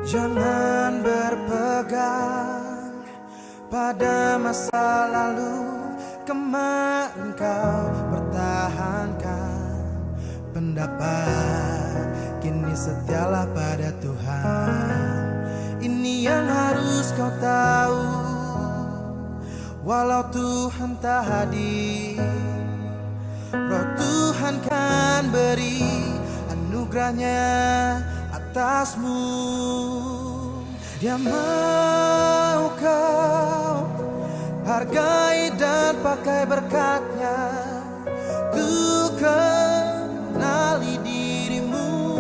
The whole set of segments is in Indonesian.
Jangan berpegang pada masa lalu. Kemarin kau pertahankan pendapat, kini setialah pada Tuhan. Ini yang harus kau tahu. Walau Tuhan tak hadir, Roh Tuhan kan beri anugerahnya atasmu. Dia mau kau hargai dan pakai berkatnya untuk kenali dirimu.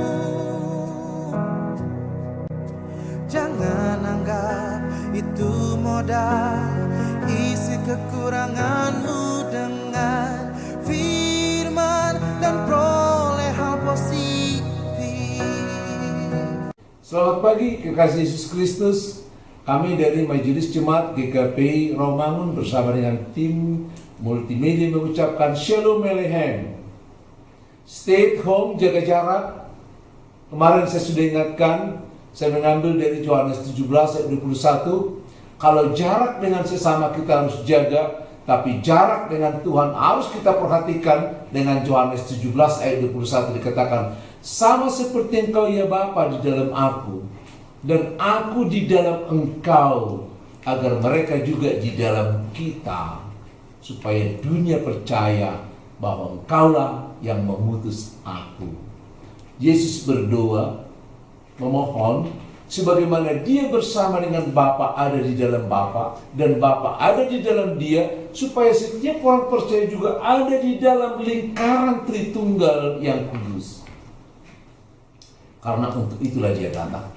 Jangan anggap itu modal, isi kekuranganmu dengan firman dan peroleh hal positif. Selamat pagi, kekasih Yesus Kristus. Kami dari Majelis Jemaat GKPI Romangun bersama dengan tim multimedia mengucapkan Shalom Aleichem. Stay at home, jaga jarak. Kemarin saya sudah ingatkan, saya mengambil dari Yohanes 17 ayat 21. Kalau jarak dengan sesama kita harus jaga, tapi jarak dengan Tuhan harus kita perhatikan. Dengan Yohanes 17 ayat 21 dikatakan, sama seperti engkau ya Bapa di dalam aku, dan aku di dalam engkau, agar mereka juga di dalam kita, supaya dunia percaya bahwa engkaulah yang mengutus aku. Yesus berdoa, memohon, sebagaimana dia bersama dengan Bapa ada di dalam Bapa, dan Bapa ada di dalam dia, supaya setiap orang percaya juga ada di dalam lingkaran Tritunggal yang kudus. Karena untuk itulah dia datang.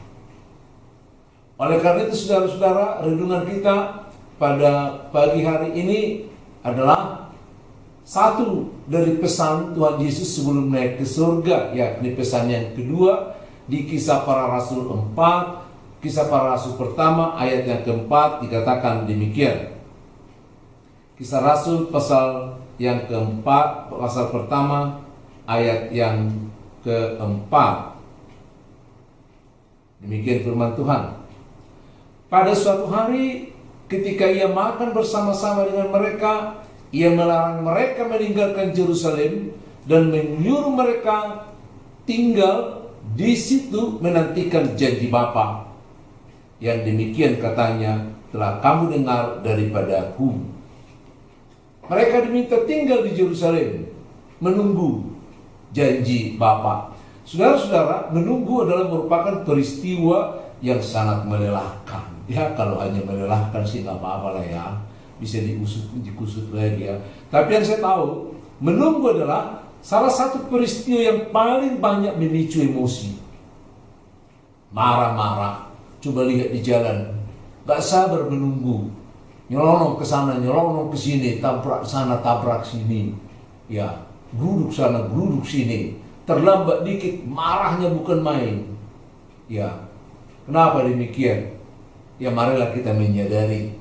Oleh karena itu saudara-saudara, renungan kita pada pagi hari ini adalah satu dari pesan Tuhan Yesus sebelum naik ke surga, yakni pesan yang kedua di Kisah Para Rasul 4, Kisah Para Rasul pertama ayat yang keempat dikatakan demikian. Kisah Rasul pasal yang keempat, pasal pertama ayat yang keempat. Demikian firman Tuhan. Pada suatu hari ketika ia makan bersama-sama dengan mereka, ia melarang mereka meninggalkan Yerusalem dan menyuruh mereka tinggal di situ menantikan janji Bapa. Yang demikian katanya telah kamu dengar daripadaku. Mereka diminta tinggal di Yerusalem menunggu janji Bapa. Saudara-saudara, menunggu adalah merupakan peristiwa yang sangat melelahkan. Ya, kalau hanya melelahkan sih nggak apa-apa lah ya, bisa dikusut lagi ya. Tapi yang saya tahu, menunggu adalah salah satu peristiwa yang paling banyak memicu emosi. Marah-marah, coba lihat di jalan, nggak sabar menunggu, nyelonong ke sana, nyelonong ke sini, tabrak sana, tabrak sini, ya, geruduk sana, geruduk sini. Terlambat dikit, marahnya bukan main. Ya, kenapa demikian? Ya, marilah kita menyadari.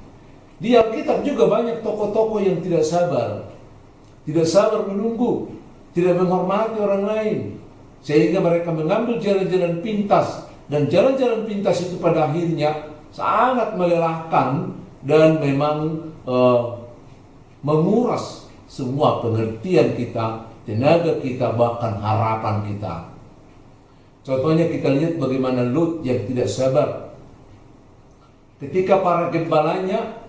Di Alkitab juga banyak tokoh-tokoh yang tidak sabar menunggu, tidak menghormati orang lain, sehingga mereka mengambil jalan-jalan pintas, dan jalan-jalan pintas itu pada akhirnya sangat melelahkan dan memang menguras semua pengertian kita, tenaga kita, bahkan harapan kita. Contohnya kita lihat bagaimana Lut yang tidak sabar. Ketika para gembalanya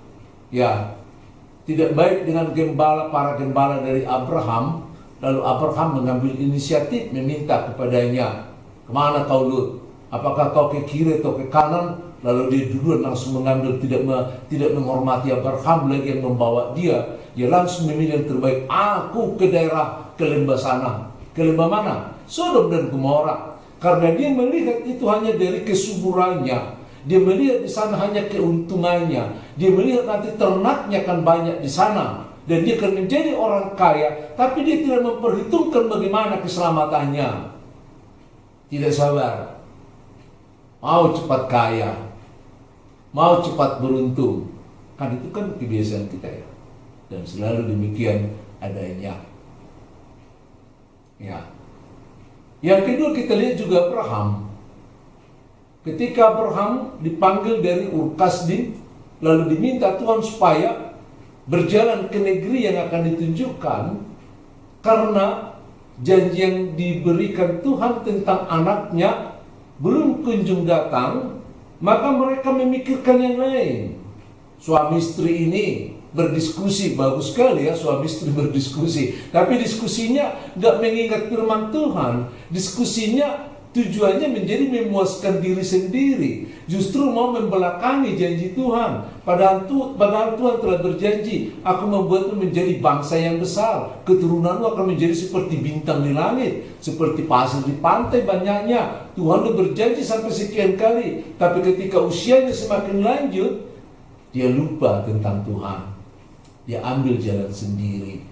ya tidak baik dengan para gembala dari Abraham, lalu Abraham mengambil inisiatif meminta kepadanya, kemana kau Lut? Apakah kau ke kiri atau ke kanan? Lalu dia duluan langsung mengambil, tidak menghormati Abraham lagi yang membawa dia. Dia langsung memilih yang terbaik. Aku ke daerah, ke lembah sana. Ke lembah mana? Sodom dan Gomora. Karena dia melihat itu hanya dari kesuburannya. Dia melihat di sana hanya keuntungannya. Dia melihat nanti ternaknya akan banyak di sana. Dan dia akan menjadi orang kaya. Tapi dia tidak memperhitungkan bagaimana keselamatannya. Tidak sabar. Mau cepat kaya. Mau cepat beruntung. Kan itu kan kebiasaan kita ya. Dan selalu demikian adanya. Ya. Yang kedua kita lihat juga Abraham. Ketika Abraham dipanggil dari Ur Kasdim, lalu diminta Tuhan supaya berjalan ke negeri yang akan ditunjukkan, karena janji yang diberikan Tuhan tentang anaknya belum kunjung datang, maka mereka memikirkan yang lain. Suami istri ini berdiskusi, bagus sekali ya suami istri berdiskusi, tapi diskusinya nggak mengingat firman Tuhan. Diskusinya tujuannya menjadi memuaskan diri sendiri, justru mau membelakangi janji Tuhan. Padahal Tuhan telah berjanji, aku membuatmu menjadi bangsa yang besar, keturunanmu akan menjadi seperti bintang di langit, seperti pasir di pantai banyaknya. Tuhan sudah berjanji sampai sekian kali, tapi ketika usianya semakin lanjut, dia lupa tentang Tuhan. Dia ambil jalan sendiri.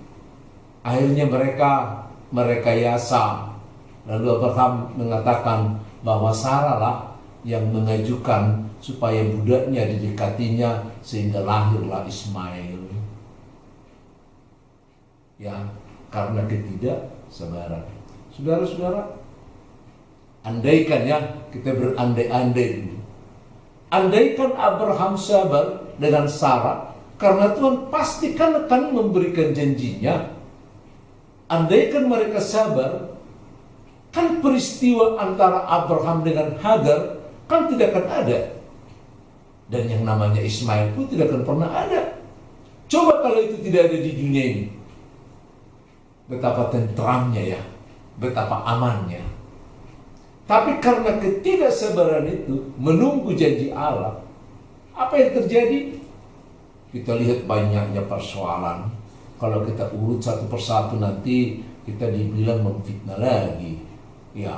Akhirnya mereka merekayasa. Lalu Abraham mengatakan bahwa Sarah lah yang mengajukan supaya budaknya didekatinya sehingga lahirlah Ismail. Ya, karena ketidaksabaran. Saudara-saudara, andaikan ya, kita berandai-andai dulu. Andaikan Abraham sabar dengan Sarah, karena Tuhan pastikan akan memberikan janjinya. Andaikan mereka sabar, kan peristiwa antara Abraham dengan Hagar kan tidak akan ada. Dan yang namanya Ismail pun tidak akan pernah ada. Coba kalau itu tidak ada di dunia ini. Betapa tentramnya ya, betapa amannya. Tapi karena ketidaksabaran itu menunggu janji Allah, apa yang terjadi? Kita lihat banyaknya persoalan. Kalau kita urut satu persatu nanti kita dibilang memfitnah lagi, ya,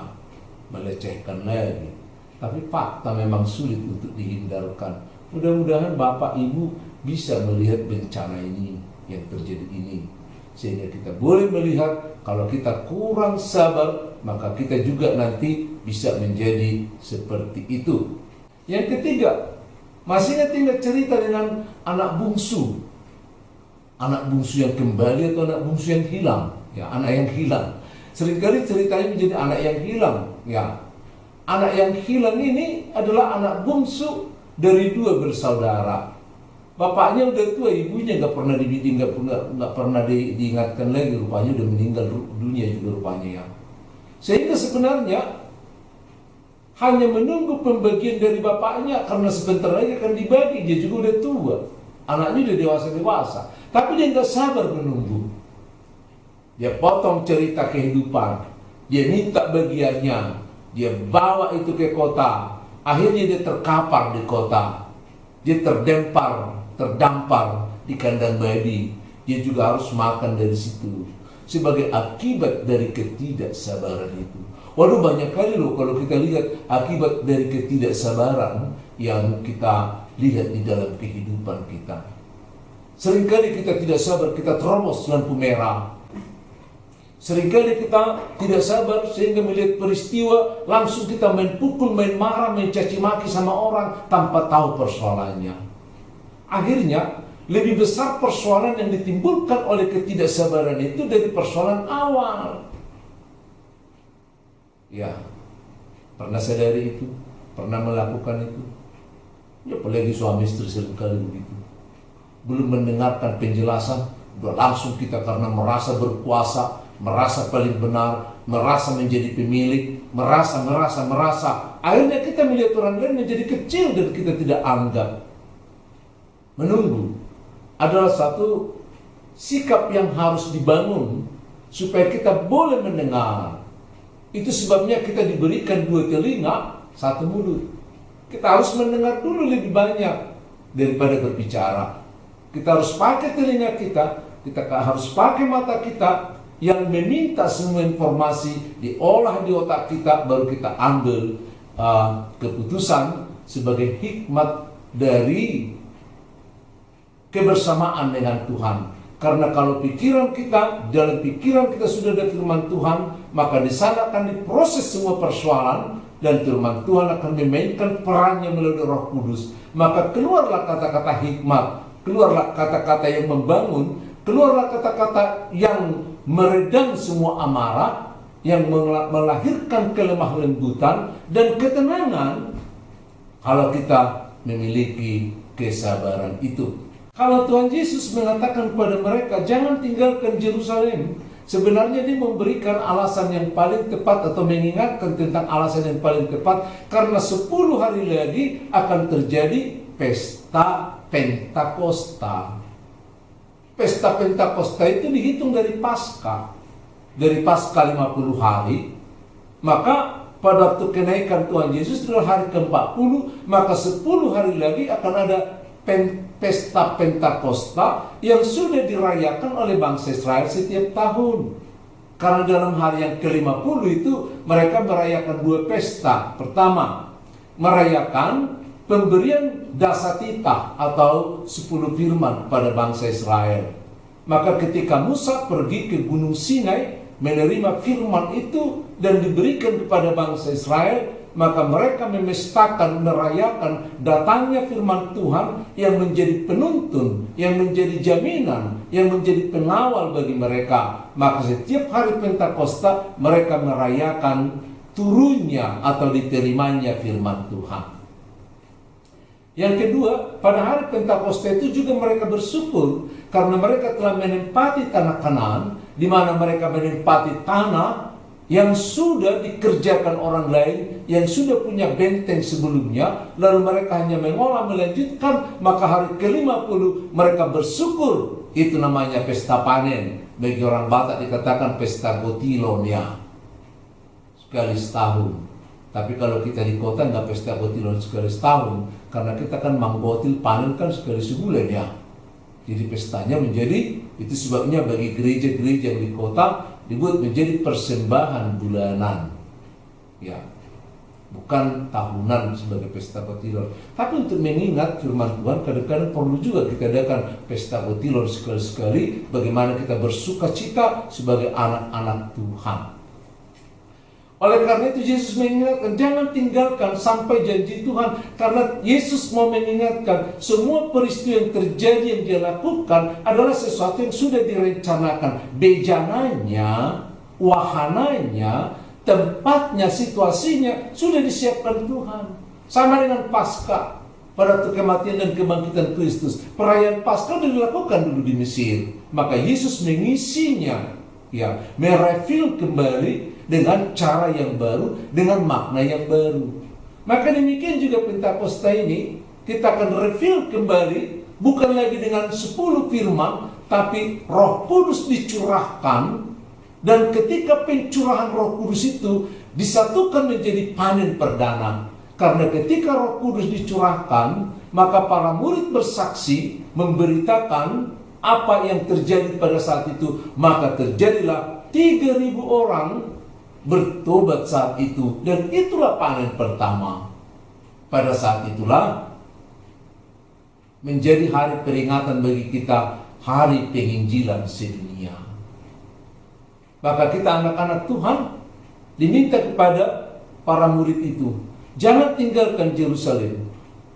melecehkan lagi. Tapi fakta memang sulit untuk dihindarkan. Mudah-mudahan Bapak Ibu bisa melihat bencana ini yang terjadi ini, sehingga kita boleh melihat kalau kita kurang sabar, maka kita juga nanti bisa menjadi seperti itu. Yang ketiga, masih ingat cerita dengan anak bungsu. Anak bungsu yang kembali atau anak bungsu yang hilang? Ya, anak yang hilang. Seringkali ceritanya menjadi anak yang hilang. Ya, anak yang hilang ini adalah anak bungsu dari dua bersaudara. Bapaknya udah tua, ibunya nggak pernah dibidik, nggak pernah diingatkan lagi. Rupanya udah meninggal dunia juga rupanya ya. Sehingga sebenarnya hanya menunggu pembagian dari bapaknya, karena sebentar lagi akan dibagi. Dia juga udah tua, anaknya udah dewasa, tapi dia nggak sabar menunggu. Dia potong cerita kehidupan, dia minta bagiannya, dia bawa itu ke kota. Akhirnya dia terkapar di kota, dia terdampar di kandang babi. Dia juga harus makan dari situ sebagai akibat dari ketidaksabaran itu. Waduh, banyak kali loh kalau kita lihat akibat dari ketidaksabaran yang kita lihat di dalam kehidupan kita. Seringkali kita tidak sabar, kita terobos lampu merah. Seringkali kita tidak sabar sehingga melihat peristiwa, langsung kita main pukul, main marah, mencaci maki sama orang tanpa tahu persoalannya. Akhirnya lebih besar persoalan yang ditimbulkan oleh ketidaksabaran itu dari persoalan awal. Ya, pernah sadari itu, pernah melakukan itu. Ya, apalagi suami istri seringkali begitu. Belum mendengarkan penjelasan, udah langsung kita karena merasa berkuasa, merasa paling benar, merasa menjadi pemilik, merasa. Akhirnya kita melihat orang lain menjadi kecil dan kita tidak anggap. Menunggu adalah satu sikap yang harus dibangun supaya kita boleh mendengar. Itu sebabnya kita diberikan dua telinga, satu mulut. Kita harus mendengar dulu lebih banyak daripada berbicara. Kita harus pakai telinga kita harus pakai mata kita yang meminta semua informasi diolah di otak kita, baru kita ambil keputusan sebagai hikmat dari kebersamaan dengan Tuhan. Karena kalau dalam pikiran kita sudah ada firman Tuhan, maka di sana akan diproses semua persoalan dan firman Tuhan akan memainkan perannya melalui Roh Kudus. Maka keluarlah kata-kata hikmat, keluarlah kata-kata yang membangun, keluarlah kata-kata yang meredam semua amarah, yang melahirkan kelemah lembutan dan ketenangan. kalau kita memiliki kesabaran itu. Kalau Tuhan Yesus mengatakan kepada mereka, jangan tinggalkan Yerusalem, sebenarnya dia memberikan alasan yang paling tepat atau mengingatkan tentang alasan yang paling tepat, karena 10 hari lagi akan terjadi pesta Pentakosta. Pesta Pentakosta itu dihitung dari Paskah. Dari Paskah 50 hari, maka pada waktu kenaikan Tuhan Yesus adalah hari ke-40, maka 10 hari lagi akan ada pesta Pentakosta yang sudah dirayakan oleh bangsa Israel setiap tahun. Karena dalam hari yang ke-50 itu mereka merayakan 2 pesta. Pertama, merayakan pemberian dasatitah atau 10 firman pada bangsa Israel. Maka ketika Musa pergi ke Gunung Sinai menerima firman itu dan diberikan kepada bangsa Israel, maka mereka memestakan, merayakan datangnya firman Tuhan yang menjadi penuntun, yang menjadi jaminan, yang menjadi pengawal bagi mereka. Maka setiap hari Pentakosta mereka merayakan turunnya atau diterimanya firman Tuhan. Yang kedua, pada hari Pentakosta itu juga mereka bersyukur karena mereka telah menempati tanah Kanaan, di mana mereka menempati tanah yang sudah dikerjakan orang lain, yang sudah punya benteng sebelumnya, lalu mereka hanya mengolah melanjutkan. Maka hari ke-50 mereka bersyukur. Itu namanya pesta panen. Bagi orang Batak dikatakan pesta gotilon ya, sekali setahun. Tapi kalau kita di kota nggak pesta gotilon sekali setahun, karena kita kan manggotil panen kan sekali sebulan ya. Jadi pestanya menjadi, itu sebabnya bagi gereja-gereja yang di kota dibuat menjadi persembahan bulanan, ya, bukan tahunan sebagai pesta gotilon. Tapi untuk mengingat firman Tuhan, kadang-kadang perlu juga kita adakan pesta gotilon sekali-sekali, bagaimana kita bersuka cita sebagai anak-anak Tuhan. Oleh karena itu Yesus mengingatkan, jangan tinggalkan sampai janji Tuhan. Karena Yesus mau mengingatkan, semua peristiwa yang terjadi yang dia lakukan adalah sesuatu yang sudah direncanakan. Bejananya, wahananya, tempatnya, situasinya sudah disiapkan Tuhan. Sama dengan Paskah, pada waktu kematian dan kebangkitan Kristus. Perayaan Paskah sudah dilakukan dulu di Mesir. Maka Yesus mengisinya, ya, merefil kembali dengan cara yang baru, dengan makna yang baru. Maka demikian juga Pentakosta ini, kita akan refill kembali, bukan lagi dengan 10 firman, tapi Roh Kudus dicurahkan, dan ketika pencurahan Roh Kudus itu disatukan menjadi panen perdana. Karena ketika Roh Kudus dicurahkan, maka para murid bersaksi, memberitakan apa yang terjadi pada saat itu. Maka terjadilah 3.000 orang bertobat saat itu, dan itulah panen pertama. Pada saat itulah menjadi hari peringatan bagi kita, hari penginjilan sedunia. Maka kita anak-anak Tuhan diminta kepada para murid itu, jangan tinggalkan Yerusalem,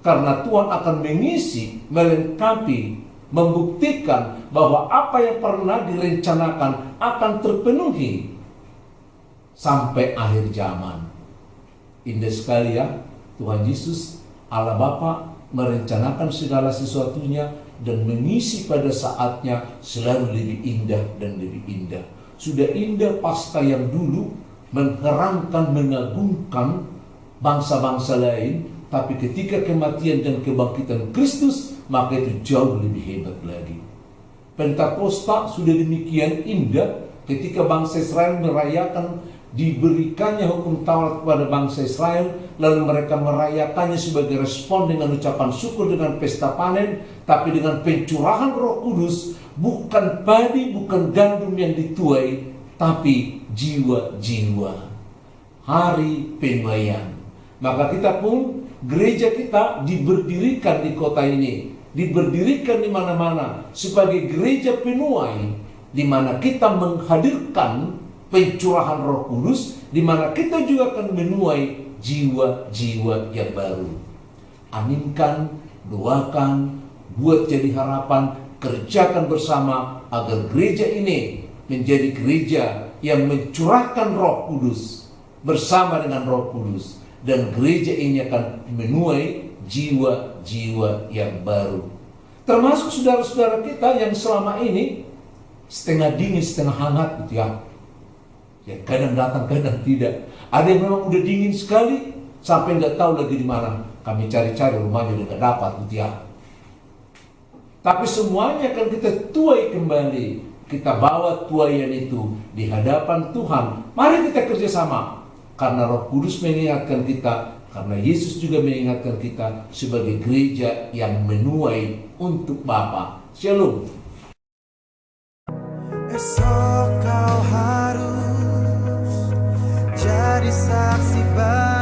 karena Tuhan akan mengisi, melengkapi, membuktikan bahwa apa yang pernah direncanakan akan terpenuhi sampai akhir zaman. Indah sekali ya, Tuhan Yesus Allah Bapa merencanakan segala sesuatunya dan mengisi pada saatnya selalu lebih indah dan lebih indah. Sudah indah Paskah yang dulu mengherankan, mengagumkan bangsa-bangsa lain, tapi ketika kematian dan kebangkitan Kristus, maka itu jauh lebih hebat lagi. Pentakosta sudah demikian indah ketika bangsa Israel merayakan diberikannya hukum Taurat kepada bangsa Israel, lalu mereka merayakannya sebagai respon dengan ucapan syukur dengan pesta panen, tapi dengan pencurahan Roh Kudus, bukan padi, bukan gandum yang dituai, tapi jiwa-jiwa. Hari penuaian. Maka kita pun, gereja kita diberdirikan di kota ini, diberdirikan di mana-mana sebagai gereja penuai, di mana kita menghadirkan pencurahan Roh Kudus, di mana kita juga akan menuai jiwa-jiwa yang baru. Aminkan, doakan, buat jadi harapan, kerjakan bersama agar gereja ini menjadi gereja yang mencurahkan Roh Kudus bersama dengan Roh Kudus, dan gereja ini akan menuai jiwa-jiwa yang baru. Termasuk saudara-saudara kita yang selama ini setengah dingin, setengah hangat gitu ya. Ya kadang datang, kadang tidak. Ada yang memang udah dingin sekali sampai nggak tahu lagi di mana. Kami cari-cari rumahnya udah nggak dapat gitu ya. Tapi semuanya akan kita tuai kembali. Kita bawa tuaian itu di hadapan Tuhan. Mari kita kerjasama. Karena Roh Kudus mengingatkan kita, karena Yesus juga mengingatkan kita sebagai gereja yang menuai untuk Bapa. Shalom. Esok kau harus jadi saksi baru.